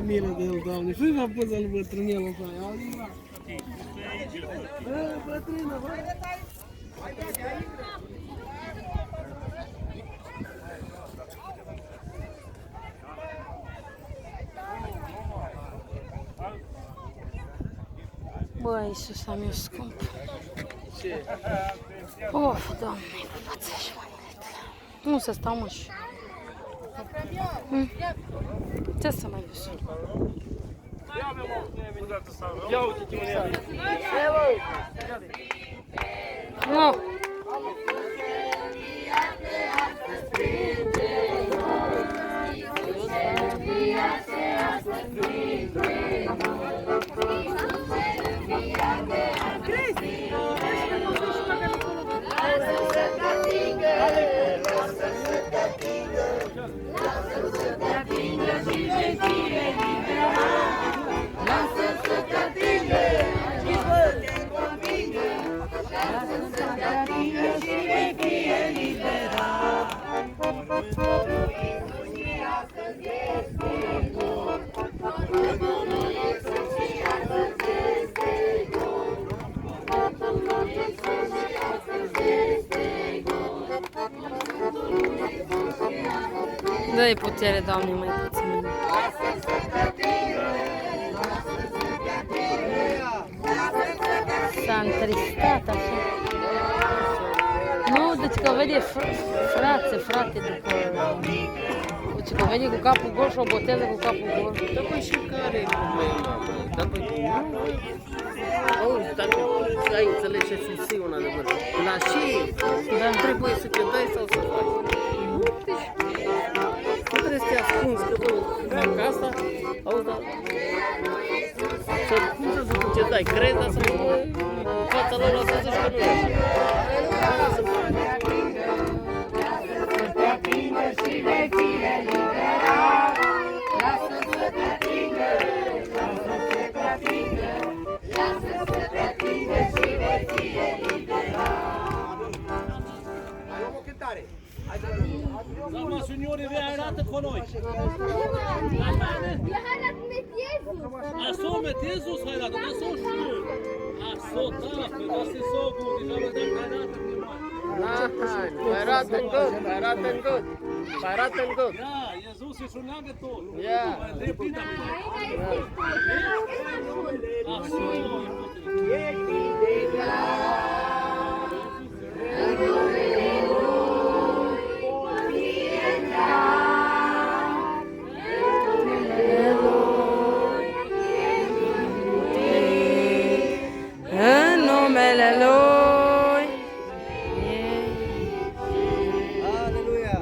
milă de el, Doamne. Fă-i mă puză-l bătrânelul ăsta, auzi, mă? Bătrână, bă! Bă, Iisuse meu scump. Of, Doamne, față și manetele. Nu să stau, mă, și... Ce să mai vezi? Ia uite-te, mă, Nu! Dă-i putere, Doamne, mai puțin. S-a întristat așa. Nu, deci că vede frate, după... Deci că vede cu capul gol și o botează cu capul gol. Da, păi și care e problema? Da, păi... Auzi, dacă ai înțeles ce simți un adevăr, la ce trebuie să te dai sau să faci? Nu trebuie să te ascunzi, că bă, că asta, auzi, da... Cum să zic ce dai, crezi, dar să nu în fața lor să zici că nu e așa. Doamna signore, vi arată cu noi. A so metezu s arată, da so știu. A so da, că da se so cu, deja vă dăm arată numai. Mai arată în gât, mai arată în gât, mai arată în gât. Ja, Jesus ist schon lange tot. Ja. Ach so. În numele Lui. Aleluia!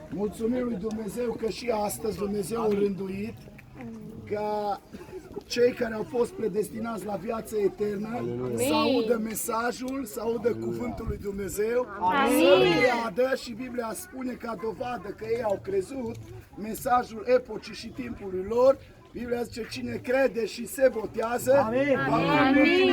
Mulțumim lui Dumnezeu că și astăzi Dumnezeu a rânduit ca cei care au fost predestinați la viață eternă să audă mesajul, să audă cuvântul lui Dumnezeu, să-l creadă și Biblia spune ca dovadă că ei au crezut mesajul epocii și timpului lor. Biblia zice, cine crede și se botează, va fi mântuit,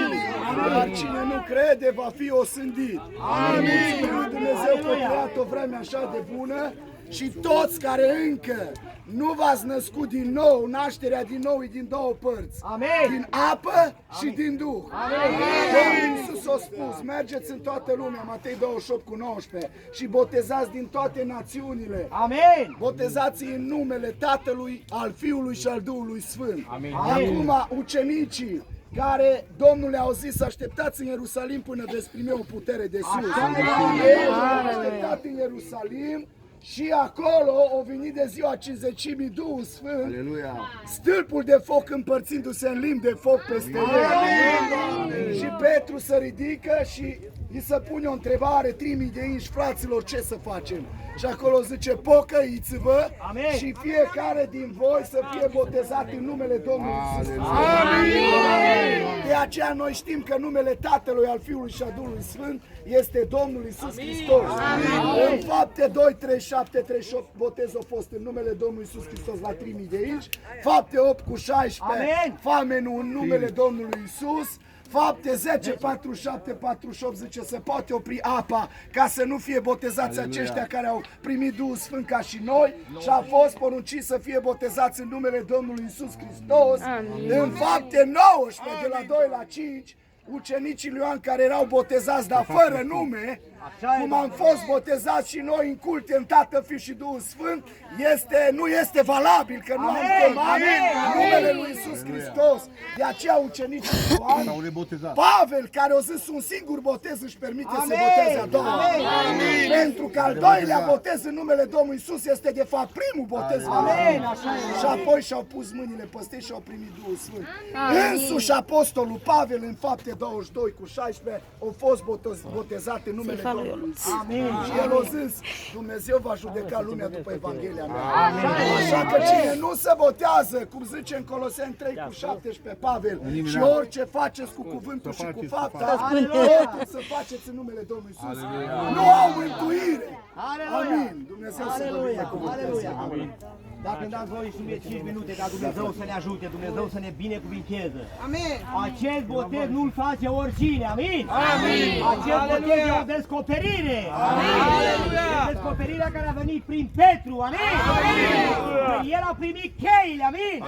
dar cine nu crede va fi osândit. Mulțumim lui Dumnezeu că a creat o vreme așa de bună și toți care încă nu v-ați născut din nou, nașterea din nou e din două părți. Din apă și din Duh. Domnul Iisus a spus, mergeți în toată lumea, Matei 28:19, și botezați din toate națiunile. Botezați-i în numele Tatălui, al Fiului și al Duhului Sfânt. Acum ucenicii care Domnul le-au zis, așteptați în Ierusalim până veți primi o putere de sus. Ei au așteptat în Ierusalim și acolo au venit de ziua Cincizecimii Duhul Sfânt, stâlpul de foc împărțindu-se în limbi de foc peste el. Și Petru se ridică și îi se pune o întrebare, 3000 de inși, fraților, ce să facem? Și acolo zice, pocăiți-vă și fiecare din voi să fie botezat în numele Domnului Iisus. De aceea noi știm că numele Tatălui, al Fiului și al Duhului Sfânt este Domnul Iisus Hristos. În Fapte 2, 37, 38 botez a fost în numele Domnului Iisus Hristos la 3000 de inși. Fapte 8:16 famenul în numele Domnului Iisus. Fapte 10, 47, 48 zice se poate opri apa ca să nu fie botezați aceștia care au primit Duhul Sfânt ca și noi și a fost poruncit să fie botezați în numele Domnului Iisus Hristos. În Fapte 19, de la 2 la 5, ucenicii lui Ioan care erau botezați, dar fără nume, cum am fost botezați și noi în culte în Tatăl, Fiul și Duhul Sfânt, nu este valabil, că nu am chemat numele lui Iisus Hristos. De aceea ucenicii lui Ioan, Pavel, care a zis un singur botez, își permite să boteze a doua. Pentru că al doilea botez în numele Domnului Iisus este de fapt primul botez. Și apoi și-au pus mâinile peste și au primit Duhul Sfânt. Însuși apostolul Pavel în Fapte 22:16 a fost botezat în numele Domnului Iisus. Și el a zis, Dumnezeu va judeca lumea după Evanghelia mea. Așa că cine nu se botează, cum zice în Coloseni 3:17 Pavel, și orice faceți cu cuvântul și cu fapta, totul să faceți în numele Domnului Iisus. Nu au mântuire. Amin. Dumnezeu să vă binecuvânteze. Dacă îmi dați voi și mie 5 minute ca Dumnezeu să ne ajute, Dumnezeu să ne binecuvinteze. Amin. Acest botez nu-l face oricine, amin? Amin. Acest botez e o descoperire. Amin. Descoperirea care a venit prin Petru, amin? Amin. El a primit cheile, amin?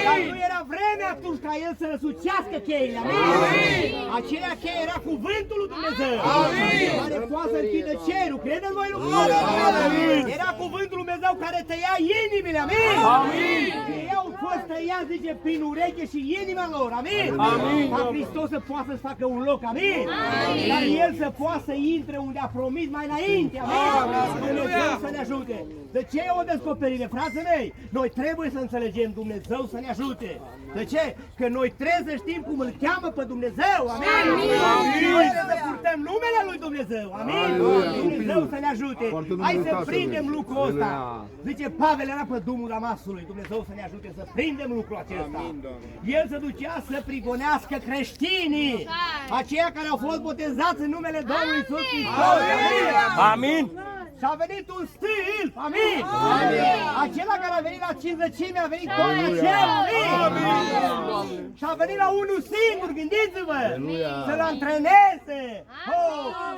Dar nu era vreme atunci ca el să răsucească cheile, amin? Acelea cheie era cuvântul lui Dumnezeu. Amin. Care poate să închidă cerul, credeți voi lucrul ăsta? Era cuvântul lui Dumnezeu care tăia inimile, amin? Amin. Ei au fost tăiați, zice, prin ureche și inima lor, amin? Amin. Ca Hristos să poată să facă un loc, amin? Amin. Dar El să poată să intre unde a promis mai înainte, amin? Dumnezeu să ne ajute. De ce e o descoperire, frații mei? Noi trebuie să înțelegem, Dumnezeu să ne ajute. De ce? Că noi trebuie să știm cum îl cheamă pe Dumnezeu, amin? Amin. Noi trebuie să purtăm numele lui Dumnezeu, amin? Dumnezeu să ne ajute. Hai să prindem lucrul ăsta. Zice, Pavel era pe drumul Damascului, Dumnezeu să ne ajute să prindem lucrul acesta. El se ducea să prigonească creștinii, aceia care au fost botezați în numele Domnului Iisus Hristos. Amin. Și a venit un stâlp, amin? Acela care a venit la cinzecime a venit tot acela, amin? Și a venit la unul singur, gândiți-vă, să-l antreneze,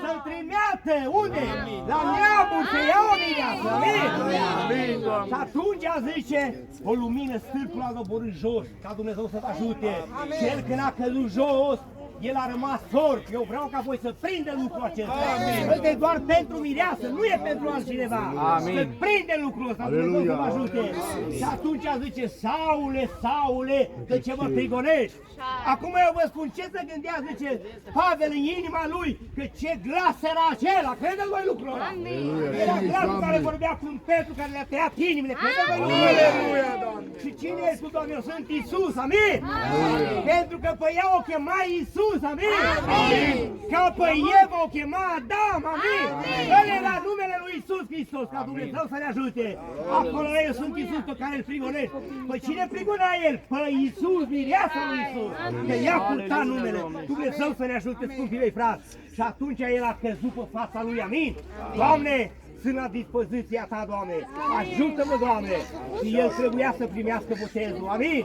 să-l trimeată, unde? La neamul, să ia o viață, amin? Și atunci zice, o lumină, stâlpul a doborât jos, ca Dumnezeu să vă ajute. Cel când a căzut jos, el a rămas sorb. Eu vreau ca voi să prindem lucrul acesta. Ăsta e doar pentru mireasă, nu e pentru altcineva. Să prindem lucrul ăsta, Dumnezeu să vă ajute. Și atunci zice, Saule, Saule, de ce mă prigonești? Acum eu vă spun ce se gândea, zice Pavel în inima lui, că ce glas era acela. Credeți voi lucrul ăla? Era glasul care vorbea cu un Petru care le-a tăiat inimile. Credeți voi lucrul ăla? Și cine e cu Doamne? Eu sunt Iisus, amin? Pentru că pe ea o chema Iisus. Iisus, amin? Ca pe Eva o chema Adam, amin? Ăla era numele lui Iisus Hristos, ca Dumnezeu să ne ajute. Acolo eu sunt Iisus pe care îl prigonești. Păi cine prigona el? Păi Iisus, mireasa lui Iisus. Că ea purta numele. Dumnezeu să ne ajute, scumpii mei frați. Și atunci el a căzut pe fața lui, amin? Doamne, sunt la dispoziția ta, Doamne. Ajută-mă, Doamne. Și el trebuia să primească botezul, amin?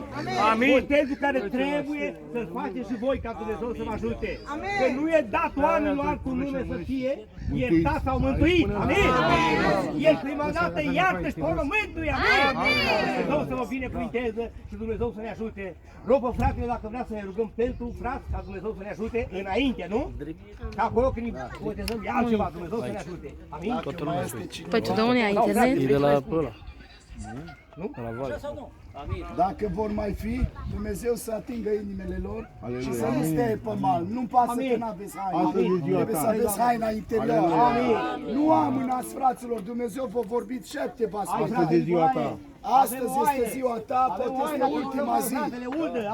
Amin. Botezul care trebuie să-l faceți și voi ca Dumnezeu să vă ajute. Că nu e dat oamenilor cu nume să fie iertat sau mântuit, amin? El prima dată iartă și pe urmă mântuie, amin? Dumnezeu să vă binecuvinteze și Dumnezeu să ne ajute. Rog pe fratele dacă vrea să ne rugăm pentru frați, ca Dumnezeu să ne ajute înainte, nu? Că acolo când îi botezăm e altceva, Dumnezeu să ne ajute. Amin? Păi tu de unde ai internet? E de la ăla. Nu? Dacă vor mai fi, Dumnezeu să atingă inimile lor și să nu stea pe mal. Nu-mi pasă că n-aveți haina. Trebuie să aveți haina interioară. Nu amânați, fraților, Dumnezeu vă vorbit 7 pastori. Astăzi e ziua ta. Astăzi este ziua ta, poate este ultima zi.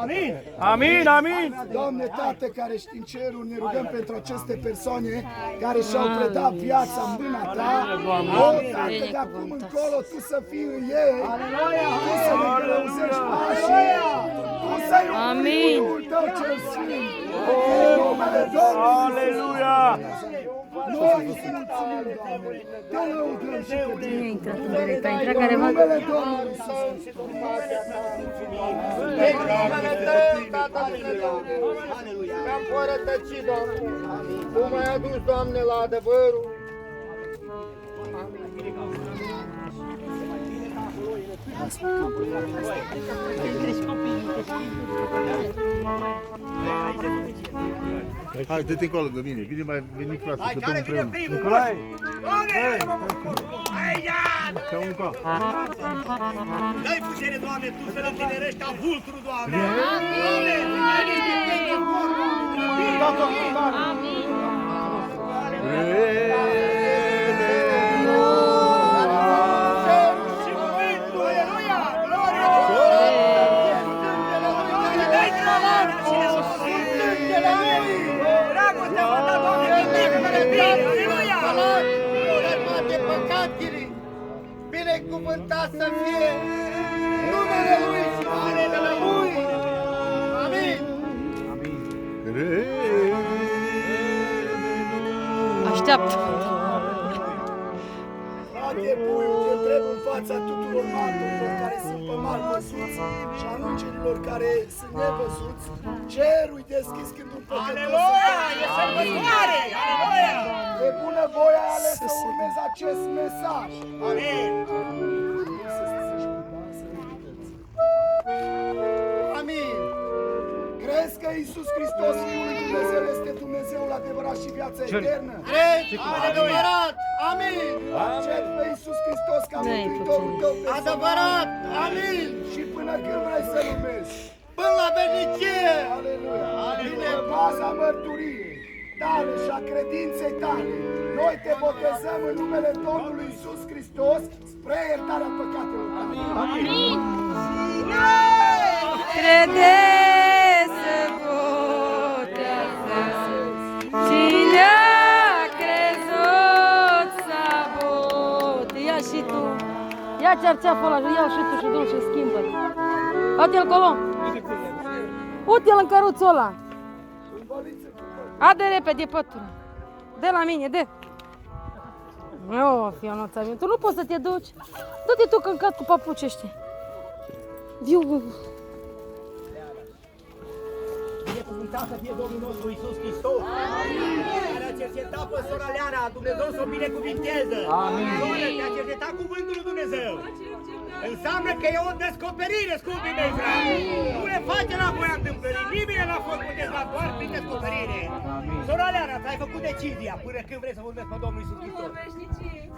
Amin! Amin, amin! Doamne, Tată care ești în cerul, ne rugăm pentru aceste persoane care și-au predat viața în mâna Ta. O, Tată, de acum încolo Tu să fii în ei, Tu să ne călăuzești pașii, Tu să-i umpli cu Duhul Tău cel Sfânt. În numele Domnului Aleluia! noi îți mulțumim, Doamne, Te lăudăm și Te Nu bine. intră în direct, a intrat careva. În numele Domnului Iisus. Te-am părătăcit, Doamne. Tu m-ai adus, Doamne, la adevărul. Hai, dă-te încolo de mine, vine mai veni frate, să dăm împreună. Nicolae! Dă-i putere, Doamne, Tu să-l întinerești ca vulturul, Doamne! Și cuvântul, aleluia! Dă-i travara și ne dragostea mă da, Doamne, vindecă-mă bine, aleluia! De păcatele, binecuvântat să fie numele Lui și numele Lui. Amin. Așteaptă. Frate, puiul, te întreb în fața tuturor martorilor care sunt pe mal văzuți și a îngerilor care sunt nevăzuți, cerul-i deschis când un păcătos Aleluia! E sărbătoare! Aleluia! de bună voie ai ales să urmezi acest mesaj. Amin! Amin. Crezi că Iisus Hristos, Fiul lui Dumnezeu, este Dumnezeul adevărat și viața eternă? Cred, adevărat. Amin. Accept pe Iisus Hristos ca Da, e Mântuitorul tău personal. Adevărat. Amin. Și până când vrei să-L urmezi? Până la veșnicie. Aleluia! Aleluia! Pe baza mărturiei tale și a credinței tale, noi te botezăm în numele Domnului Iisus Hristos spre iertarea păcatelor tale. Amin. Crede se botează. Cine a crezut să bote. Ia și tu. Ia cerceaful ăla, ia și tu și du-l și schimbă-l. Uite-l colo. Uite-l în căruțul ăla. Adă repede pătura. Dă la mine, dă. O, Fionuța mea, tu nu poți să te duci. Du-te tu câncat cu papuci ăștia. Viu. Binecuvântat să fie Domnul nostru Iisus Hristos. Care a cercetat pe sora Leana, Dumnezeu să o binecuvinteze. Soră, te-a cercetat cuvântul lui Dumnezeu. Înseamnă că e o descoperire, scumpii mei frate. Nu le face la voia întâmplării. Nimeni n-a fost botezat doar prin descoperire. Sora Leana, ți-ai făcut decizia până când vrei să vorbești pe Domnul Iisus Hristos.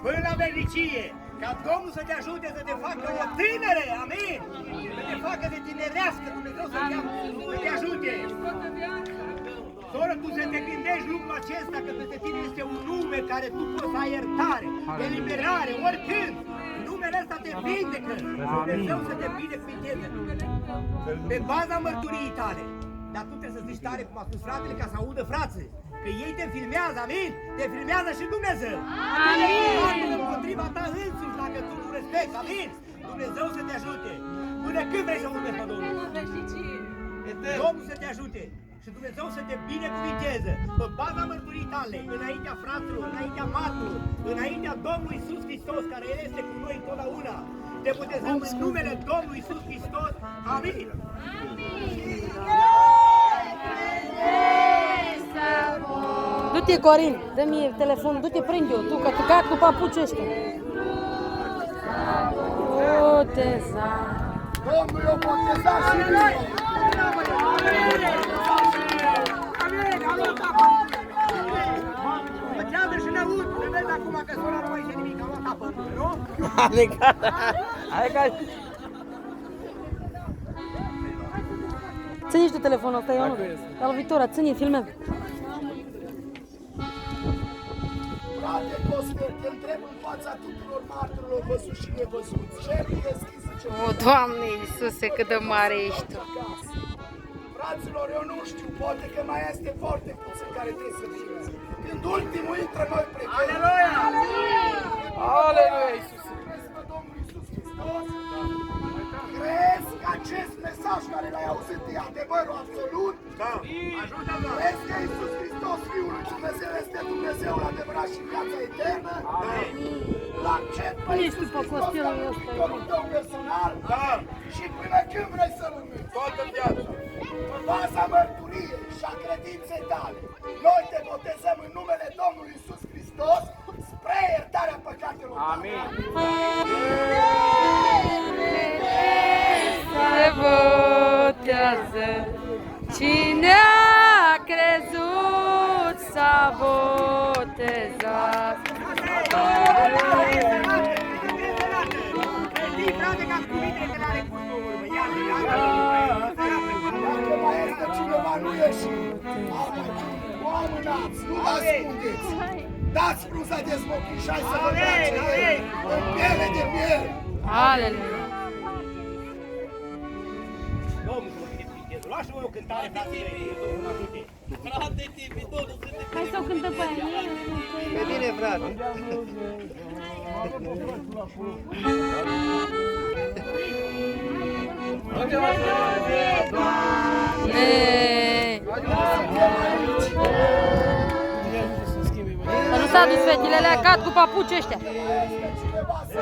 Până la veșnicie. Ca Domnul să te ajute să te facă o tânăre, amin? Să te facă de tinerească, Dumnezeu să te ajute. Soră, tu să te gândești lucrul acesta, că peste tine este un nume care tu poți să ai iertare, eliberare, oricând. Numele ăsta te vindecă. Dumnezeu să te binecuvinteze. Pe baza mărturiei tale, Dar tu trebuie să zici tare cum a spus fratele ca să audă frații. Că ei te filmează, amin? Te filmează și Dumnezeu. Amin! Împotriva ta însuși, dacă tu nu respecti, amin? Dumnezeu să te ajute. Până când vrei să urmezi pe Domnul? Domnul să te ajute. Și Dumnezeu să te binecuvinteze pe baza mărturii tale, înaintea fraților, înaintea marturilor, înaintea Domnului Iisus Hristos, care El este cu noi întotdeauna. Te botezăm în numele Domnului Iisus Hristos. Amin! Du-te, Corin, dă-mi telefonul, du-te, prinde-o, tu, că tu cac cu papuci ăștia. Boteza. Domnul i-a botezat și mine. Bătează și ne aud, să vezi acum că sora nu mai zice nimic, a luat apă, nu? Ține și tu telefonul ăsta, Ionut. Al Victoria, ține, filmează. Frate Costel, te întreb în fața tuturor marturilor văzuți și nevăzuți. Cerul deschis ce O, Doamne Iisuse, cât de mare ești tu. Fraților, eu nu știu, poate că mai este foarte puțin care trebuie să fie. Când ultimul intră, noi plecăm. Aleluia! Aleluia, Iisuse! Crezi pe Domnul Iisus Hristos? Crezi că acest mesaj care l-ai auzit e adevărul absolut? Da! Ajută-mă! Crezi că Iisus Hristos, Fiul lui Dumnezeu, este Dumnezeul adevărat și viața eternă? Amin! L-accept pe Nu Iisus știu pe Hristos costelul ca ăsta. mântuitorul tău personal? Da! Și până când vrei să-L urmezi? Toată viața! Pe baza mărturiei și a credinței tale, noi te botezăm în numele Domnului Iisus Hristos spre iertarea păcatelor tale. Amin! Se botează. Cine a crezut s-a botezat. Dacă mai este cineva, nu ieși. Nu amânați, nu vă ascundeți. Dați bruza de smoking și hai să vă place în piele de miere. Aleluia. Domnul să fie binecuvântat. Luați-vă o cântare, fratele, Domnul mă ajute. Frate, Tibi, Domnul să te Hai să o cântă pe aia. E bine, frate. Dar nu s-a dus fetele, le-a cat cu papuci ăștia. Cineva să